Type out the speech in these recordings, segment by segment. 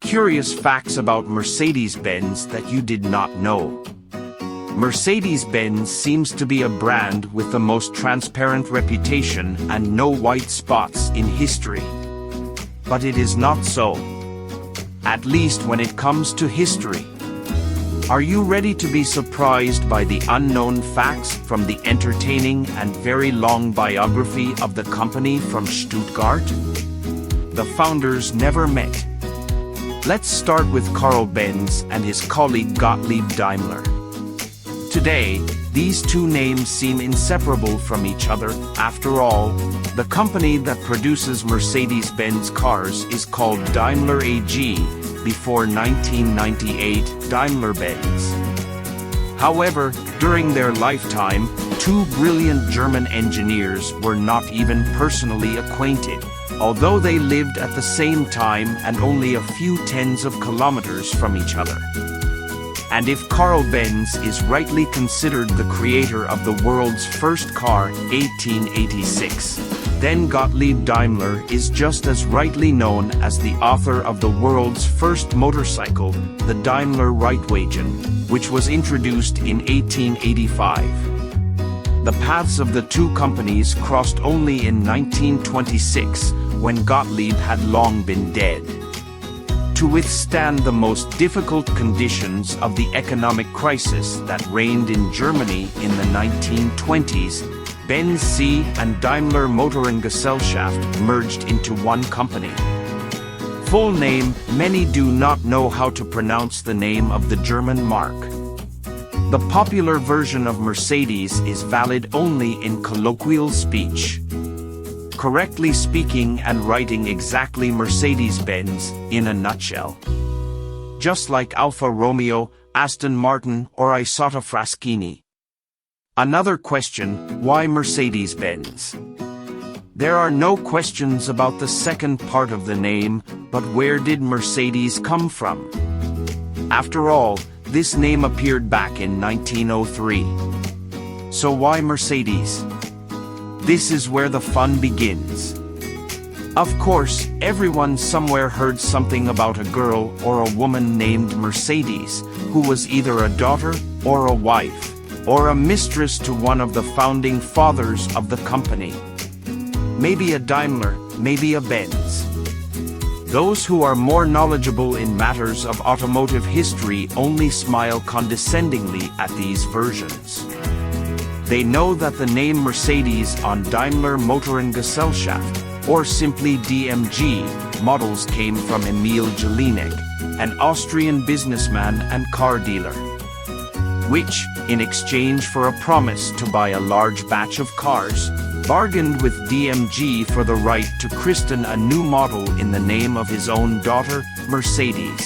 Curious facts about Mercedes-Benz that you did not know. Mercedes-Benz seems to be a brand with the most transparent reputation and no white spots in history. But it is not so. At least when it comes to history. Are you ready to be surprised by the unknown facts from the entertaining and very long biography of the company from Stuttgart? The founders never met. Let's start with Karl Benz and his colleague Gottlieb Daimler. Today, these two names seem inseparable from each other. After all, the company that produces Mercedes-Benz cars is called Daimler AG, before 1998, Daimler-Benz. However, during their lifetime, two brilliant German engineers were not even personally acquainted, although they lived at the same time and only a few tens of kilometers from each other. And if Karl Benz is rightly considered the creator of the world's first car, 1886, then Gottlieb Daimler is just as rightly known as the author of the world's first motorcycle, the Daimler Reitwagen, which was introduced in 1885. The paths of the two companies crossed only in 1926, when Gottlieb had long been dead. To withstand the most difficult conditions of the economic crisis that reigned in Germany in the 1920s, Benz C and Daimler Motorengesellschaft merged into one company. Full name: many do not know how to pronounce the name of the German mark. The popular version of Mercedes is valid only in colloquial speech. Correctly speaking and writing exactly Mercedes-Benz in a nutshell. Just like Alfa Romeo, Aston Martin, or Isotta Fraschini. Another question: why Mercedes-Benz? There are no questions about the second part of the name, but where did Mercedes come from? After all, this name appeared back in 1903. So why Mercedes? This is where the fun begins. Of course, everyone somewhere heard something about a girl or a woman named Mercedes, who was either a daughter or a wife, or a mistress to one of the founding fathers of the company. Maybe a Daimler, maybe a Benz. Those who are more knowledgeable in matters of automotive history only smile condescendingly at these versions. They know that the name Mercedes on Daimler Motorengesellschaft, or simply DMG, models came from Emil Jelinek, an Austrian businessman and car dealer, which, in exchange for a promise to buy a large batch of cars, bargained with DMG for the right to christen a new model in the name of his own daughter, Mercedes.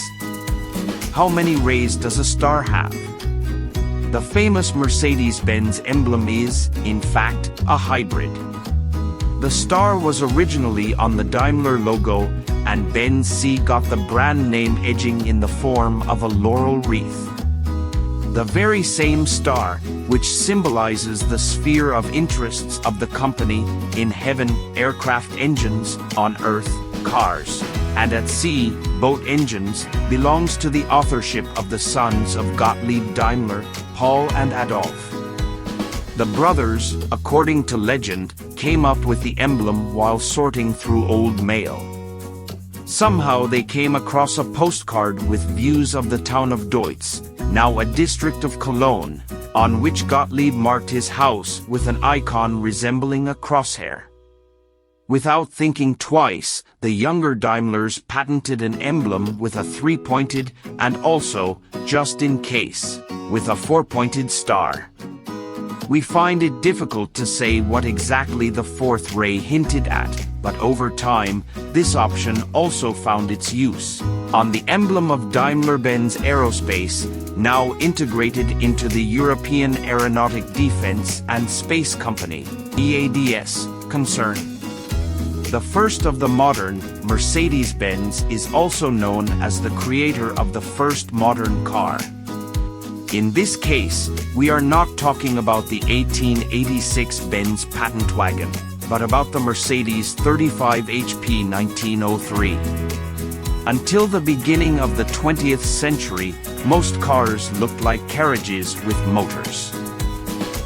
How many rays does a star have? The famous Mercedes-Benz emblem is, in fact, a hybrid. The star was originally on the Daimler logo, and Benz C got the brand name edging in the form of a laurel wreath. The very same star, which symbolizes the sphere of interests of the company: in heaven, aircraft engines; on earth, cars; and at sea, boat engines, belongs to the authorship of the sons of Gottlieb Daimler, Paul and Adolf. The brothers, according to legend, came up with the emblem while sorting through old mail. Somehow they came across a postcard with views of the town of Deutz, now a district of Cologne, on which Gottlieb marked his house with an icon resembling a crosshair. Without thinking twice, the younger Daimlers patented an emblem with a three-pointed, and also, just in case, with a four-pointed star. We find it difficult to say what exactly the fourth ray hinted at, but over time, this option also found its use on the emblem of Daimler-Benz Aerospace, now integrated into the European Aeronautic Defense and Space Company, EADS, concern. The first of the modern, Mercedes-Benz, is also known as the creator of the first modern car. In this case, we are not talking about the 1886 Benz patent wagon, but about the Mercedes 35 HP 1903. Until the beginning of the 20th century, most cars looked like carriages with motors.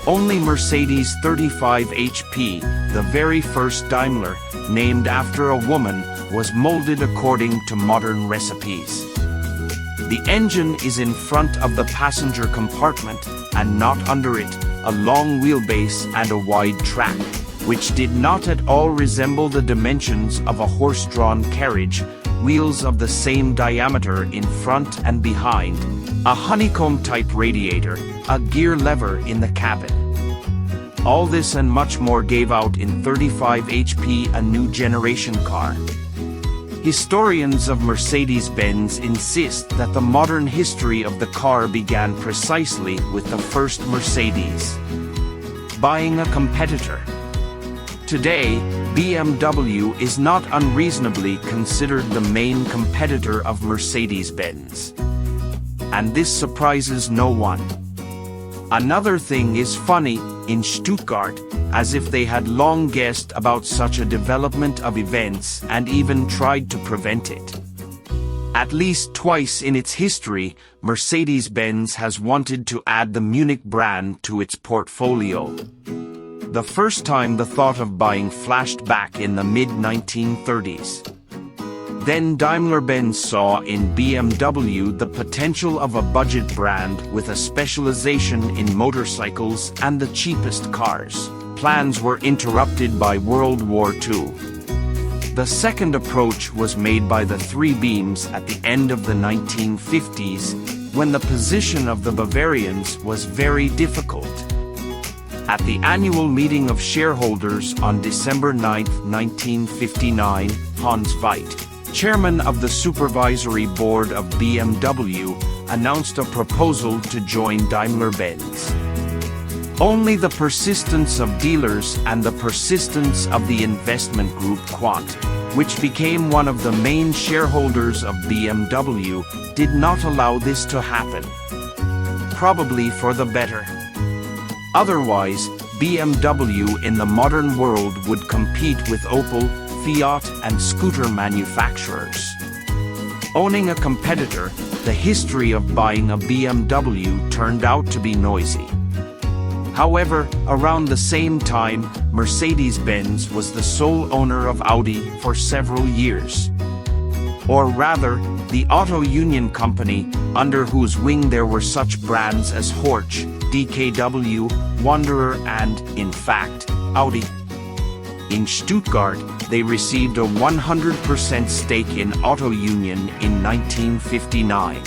Only Mercedes 35 HP, the very first Daimler, named after a woman, was molded according to modern recipes. The engine is in front of the passenger compartment, and not under it, a long wheelbase and a wide track, which did not at all resemble the dimensions of a horse-drawn carriage, wheels of the same diameter in front and behind, a honeycomb-type radiator, a gear lever in the cabin. All this and much more gave out in 35 HP a new generation car. Historians of Mercedes-Benz insist that the modern history of the car began precisely with the first Mercedes buying a competitor. Today, BMW is not unreasonably considered the main competitor of Mercedes-Benz. And this surprises no one. Another thing is funny, in Stuttgart, as if they had long guessed about such a development of events and even tried to prevent it. At least twice in its history, Mercedes-Benz has wanted to add the Munich brand to its portfolio. The first time the thought of buying flashed back in the mid-1930s. Then Daimler-Benz saw in BMW the potential of a budget brand with a specialization in motorcycles and the cheapest cars. Plans were interrupted by World War II. The second approach was made by the Three Beams at the end of the 1950s, when the position of the Bavarians was very difficult. At the annual meeting of shareholders on December 9, 1959, Hans Veit, chairman of the supervisory board of BMW, announced a proposal to join Daimler-Benz. Only the persistence of dealers and the persistence of the investment group Quant, which became one of the main shareholders of BMW, did not allow this to happen. Probably for the better. Otherwise, BMW in the modern world would compete with Opel, Fiat, and scooter manufacturers. Owning a competitor, the history of buying a BMW turned out to be noisy. However, around the same time, Mercedes-Benz was the sole owner of Audi for several years. Or rather, the Auto Union Company, under whose wing there were such brands as Horch, DKW, Wanderer and, in fact, Audi. In Stuttgart, they received a 100% stake in Auto Union in 1959.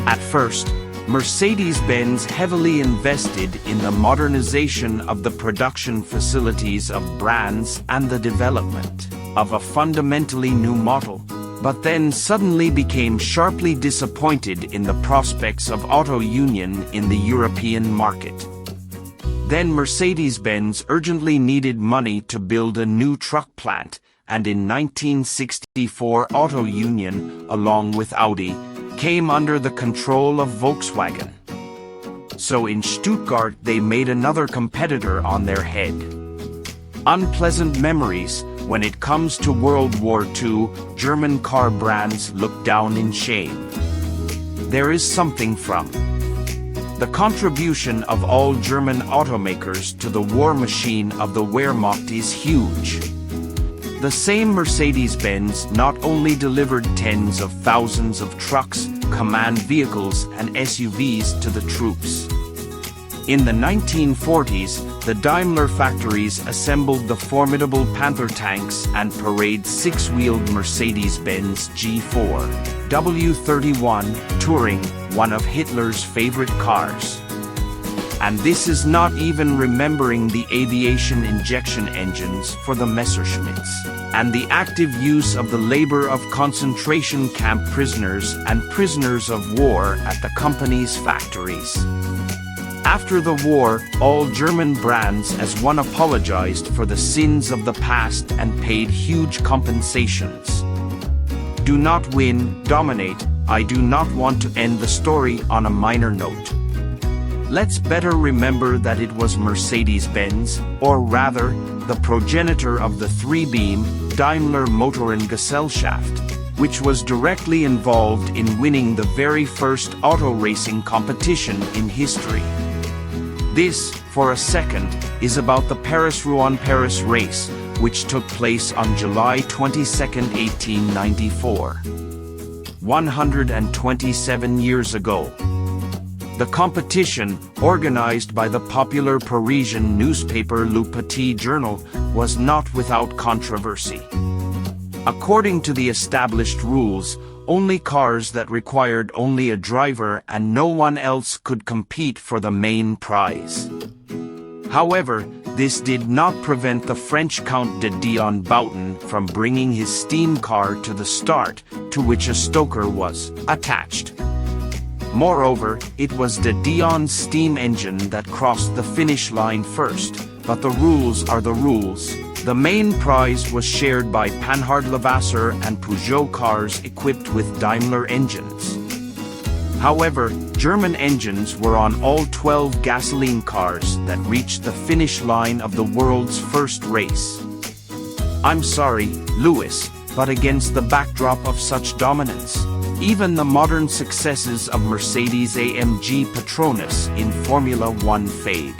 At first, Mercedes-Benz heavily invested in the modernization of the production facilities of brands and the development of a fundamentally new model, but then suddenly became sharply disappointed in the prospects of Auto Union in the European market. Then Mercedes-Benz urgently needed money to build a new truck plant, and in 1964 Auto Union, along with Audi, came under the control of Volkswagen. So in Stuttgart they made another competitor on their head. Unpleasant memories. When it comes to World War II, German car brands look down in shame. There is something from the contribution of all German automakers to the war machine of the Wehrmacht is huge. The same Mercedes-Benz not only delivered tens of thousands of trucks, command vehicles, and SUVs to the troops. In the 1940s, the Daimler factories assembled the formidable Panther tanks and parade six-wheeled Mercedes-Benz G4 W31 Touring, one of Hitler's favorite cars. And this is not even remembering the aviation injection engines for the Messerschmitts, and the active use of the labor of concentration camp prisoners and prisoners of war at the company's factories. After the war, all German brands as one apologized for the sins of the past and paid huge compensations. Do not win, dominate. I do not want to end the story on a minor note. Let's better remember that it was Mercedes-Benz, or rather, the progenitor of the three-beam, Daimler Motorengesellschaft, which was directly involved in winning the very first auto racing competition in history. This, for a second, is about the Paris-Rouen-Paris race, which took place on July 22, 1894. 127 years ago. The competition, organized by the popular Parisian newspaper Le Petit Journal, was not without controversy. According to the established rules, only cars that required only a driver and no one else could compete for the main prize. However, this did not prevent the French Count de Dion Bouton from bringing his steam car to the start, to which a stoker was attached. Moreover, it was de Dion's steam engine that crossed the finish line first, but the rules are the rules. The main prize was shared by Panhard Levasseur and Peugeot cars equipped with Daimler engines. However, German engines were on all 12 gasoline cars that reached the finish line of the world's first race. I'm sorry, Lewis, but against the backdrop of such dominance, even the modern successes of Mercedes-AMG Petronas in Formula One fade.